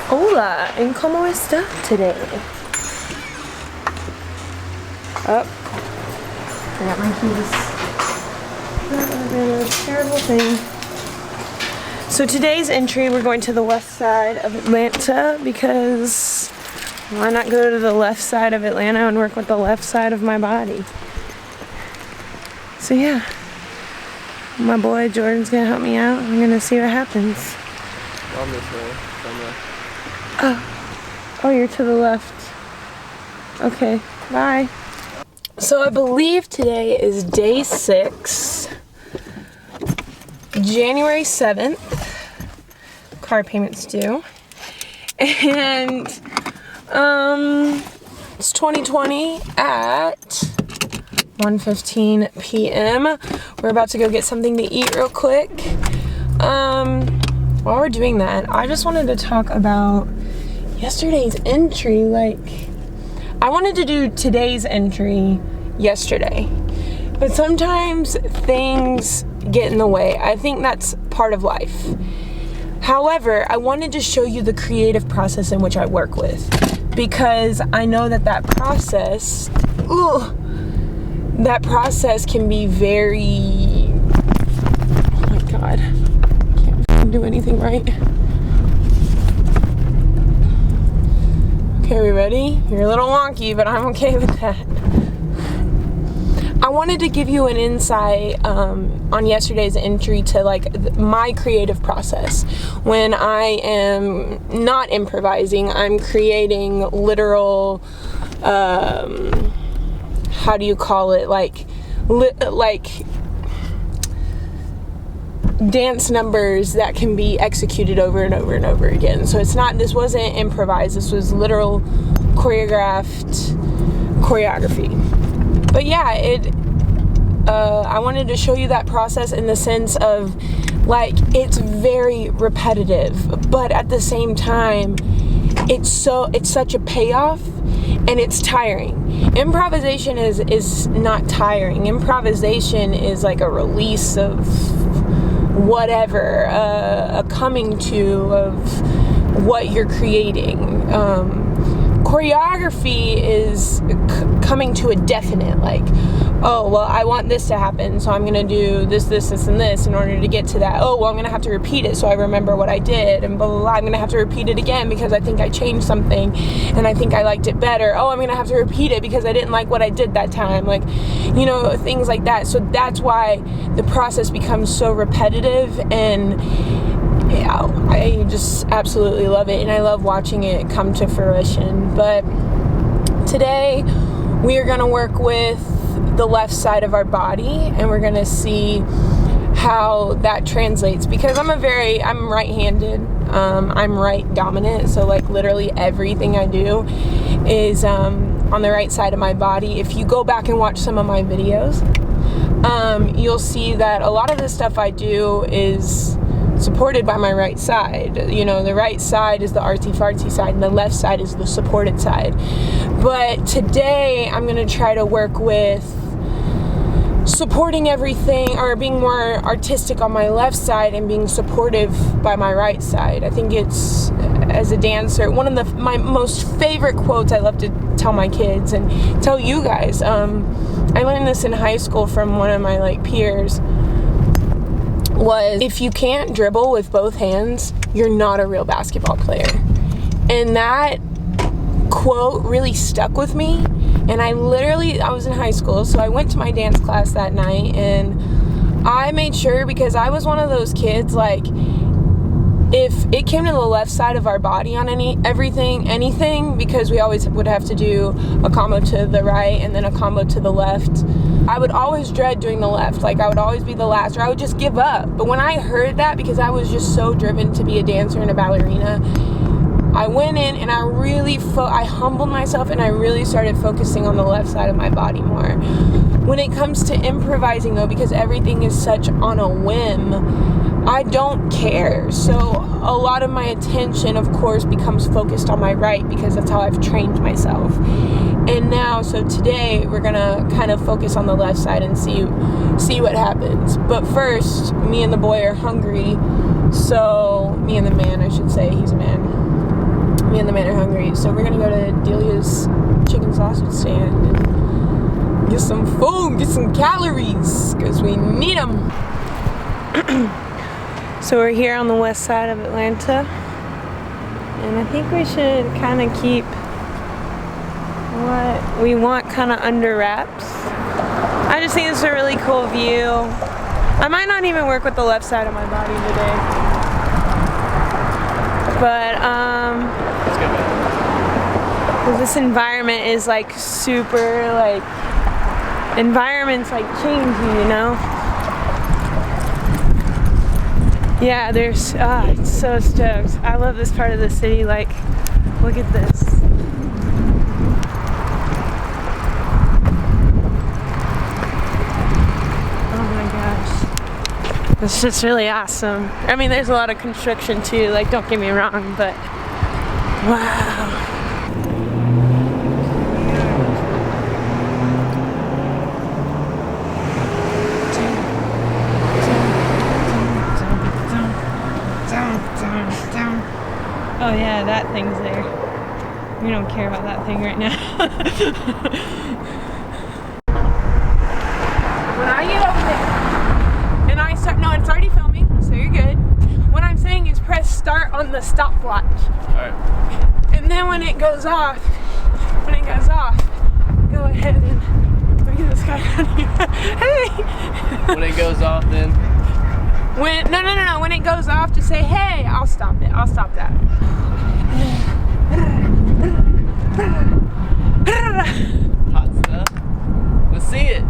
Hola, and como está today? Oh, I got my keys. That would have been a terrible thing. So today's entry, we're going to the west side of Atlanta because why not go to the left side of Atlanta and work with the left side of my body? So yeah, my boy Jordan's gonna help me out. I'm gonna see what happens. I'm this way. Oh, you're to the left. Okay, bye. So I believe today is day 6, January 7th. Car payments due. And it's 2020 at 1:15 p.m. We're about to go get something to eat real quick. While we're doing that, I just wanted to talk about yesterday's entry. I wanted to do today's entry yesterday, but sometimes things get in the way. I think that's part of life. However, I wanted to show you the creative process in which I work with, because I know that process can be very, oh my God, can't do anything right. Okay, we ready? You're a little wonky, but I'm okay with that. I wanted to give you an insight on yesterday's entry to my creative process. When I am not improvising, I'm creating literal, how do you call it? Like dance numbers that can be executed over and over and over again. So this wasn't improvised, this was literal choreography. But yeah, I wanted to show you that process in the sense of it's very repetitive, but at the same time it's such a payoff, and it's tiring. Improvisation is not tiring. Improvisation is like a release of whatever, a coming to of what you're creating. Choreography is coming to a definite, oh, well, I want this to happen, so I'm going to do this, and this in order to get to that. Oh, well, I'm going to have to repeat it so I remember what I did, and blah, blah, blah. I'm going to have to repeat it again because I think I changed something, and I think I liked it better. Oh, I'm going to have to repeat it because I didn't like what I did that time. Things like that. So that's why the process becomes so repetitive, and I just absolutely love it, and I love watching it come to fruition. But today we are going to work with the left side of our body, and we're going to see how that translates, because I'm right-handed. I'm right dominant, so literally everything I do is on the right side of my body. If you go back and watch some of my videos, you'll see that a lot of the stuff I do is supported by my right side. The right side is the artsy-fartsy side, and the left side is the supported side. But today I'm going to try to work with supporting everything, or being more artistic on my left side and being supportive by my right side. I think it's, as a dancer, one of my most favorite quotes I love to tell my kids and tell you guys. I learned this in high school from one of my peers. Was, if you can't dribble with both hands, you're not a real basketball player. And that quote really stuck with me. And I was in high school, so I went to my dance class that night, and I made sure, because I was one of those kids, if it came to the left side of our body on anything, because we always would have to do a combo to the right and then a combo to the left, I would always dread doing the left. I would always be the last, or I would just give up. But when I heard that, because I was just so driven to be a dancer and a ballerina, I went in and I really I humbled myself, and I really started focusing on the left side of my body more. When it comes to improvising, though, because everything is such on a whim, I don't care. So a lot of my attention, of course, becomes focused on my right, because that's how I've trained myself. And now, so today, we're gonna kind of focus on the left side and see what happens. But first, me and the boy are hungry. So, me and the man, I should say, he's a man. and the men are hungry, so we're gonna go to Delia's chicken sausage stand and get some food, get some calories, because we need them. So we're here on the west side of Atlanta, and I think we should kind of keep what we want kind of under wraps. I just think it's a really cool view. I might not even work with the left side of my body today. But, Let's go back. this environment is like super, like, environment's like changing, you know? Yeah, there's, it's so stoked. I love this part of the city, like, look at this. It's just really awesome. I mean, there's a lot of construction too, like, don't get me wrong, but wow. Oh yeah, that thing's there. We don't care about that thing right now. When I get over there, and I start, no, it's already filming, so you're good. What I'm saying is press start on the stopwatch. Alright. And then when it goes off, go ahead and look at this guy down here. Hey! When it goes off, then? No. When it goes off, just say, hey, I'll stop it. I'll stop that. Hot stuff. Let's see it.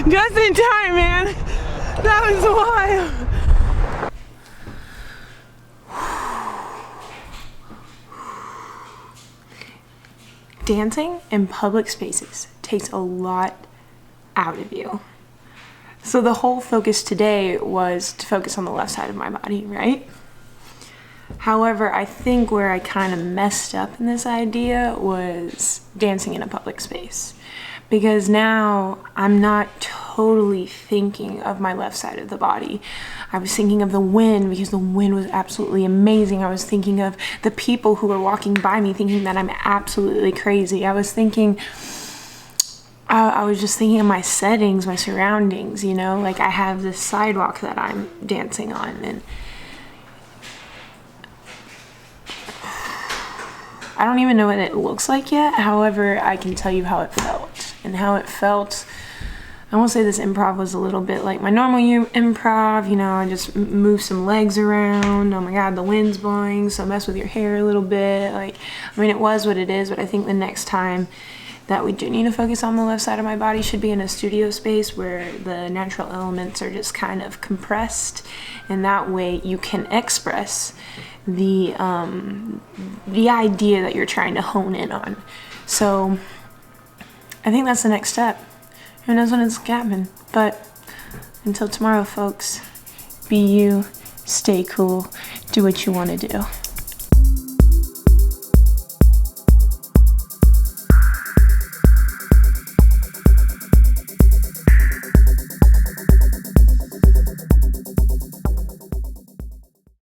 Just in time, man. That was wild. Dancing in public spaces takes a lot out of you. So the whole focus today was to focus on the left side of my body, right? However, I think where I kind of messed up in this idea was dancing in a public space. Because now I'm not totally thinking of my left side of the body. I was thinking of the wind because the wind was absolutely amazing. I was thinking of the people who were walking by me thinking that I'm absolutely crazy. I was just thinking of my settings, my surroundings, you know? Like I have this sidewalk that I'm dancing on, and I don't even know what it looks like yet. However, I can tell you how it felt. And how it felt, I won't say this improv was a little bit like my normal improv, you know, I just move some legs around. Oh my God, the wind's blowing, so mess with your hair a little bit. Like, I mean, it was what it is, but I think the next time that we do need to focus on the left side of my body should be in a studio space where the natural elements are just kind of compressed, and that way you can express the idea that you're trying to hone in on. So I think that's the next step. Who knows when it's gonna happen? But until tomorrow, folks, be you, stay cool, do what you want to do.